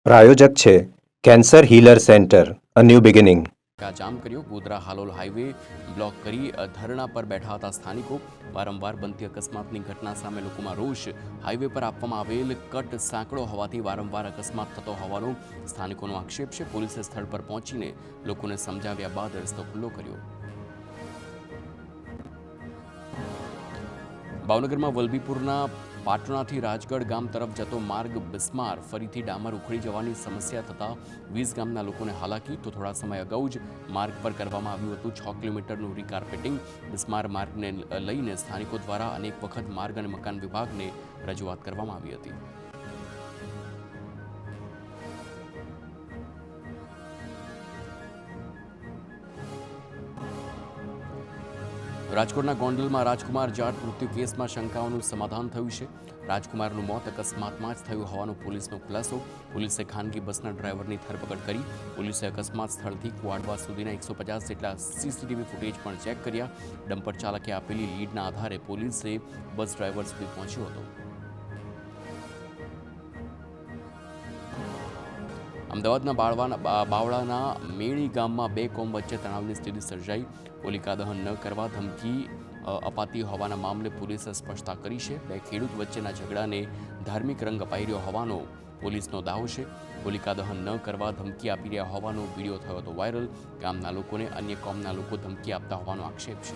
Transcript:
પ્રાયોજક છે cancer healer centre a new beginning. Jam કર્યો. Godhra Halol highway block કરી ધરણા પર બેઠા હતા સ્થાનિકો. વારંવાર બનતી અકસ્માતની ઘટના સામે લોકોમાં રોષ. હાઈવે પર આપવામાં આવેલ કટ સાંકડો હોવાથી વારંવાર અકસ્માત થતો હોવાનો સ્થાનિકોનો આક્ષેપ છે. પોલીસે સ્થળ પર પહોંચીને લોકોને સમજાવ્યા બાદ રસ્તો ખુલ્લો કર્યો. ભાવનગરમાં વલભીપુરના પાટણાથી રાજગઢ ગામ તરફ જતો માર્ગ બિસ્માર. ફરીથી ડામર ઉખડી જવાની સમસ્યા થતાં 20 ગામના લોકોને હાલાકી. તો થોડા સમય અગાઉ જ માર્ગ પર કરવામાં આવ્યું હતું 6 કિલોમીટરનું રીકાર્પેટિંગ. બિસ્માર માર્ગને લઈને સ્થાનિકો દ્વારા અનેક વખત માર્ગ અને મકાન વિભાગને રજૂઆત કરવામાં આવી હતી. રાજકોટના ગોંડલમાં રાજકુમાર જાટ મૃત્યુ કેસમાં શંકાઓનું સમાધાન થયું છે. રાજકુમારનું મોત અકસ્માતમાં જ થયું હોવાનો પોલીસનો ખુલાસો. પોલીસે ખાનગી બસના ડ્રાઈવરની ધરપકડ કરી. પોલીસે અકસ્માત સ્થળથી કુવાડવા સુધીના 150 જેટલા સીસીટીવી ફૂટેજ પણ ચેક કર્યા. ડમ્પર ચાલકે આપેલી લીડના આધારે પોલીસે બસ ડ્રાઈવર સુધી પહોંચ્યો હતો. અમદાવાદના બાવળાના મેળી ગામમાં બે કોમ વચ્ચે તણાવની સ્થિતિ સર્જાઈ. હોલિકા દહન ન કરવા ધમકી અપાતી હોવાના મામલે પોલીસે સ્પષ્ટતા કરી છે. બે ખેડૂત વચ્ચેના ઝઘડાને ધાર્મિક રંગ અપાઈ રહ્યો હોવાનો પોલીસનો દાવો છે. હોલિકા દહન ન કરવા ધમકી આપી રહ્યા હોવાનો વિડીયો થયો હતો વાયરલ. ગામના લોકોને અન્ય કોમના લોકો ધમકી આપતા હોવાનો આક્ષેપ છે.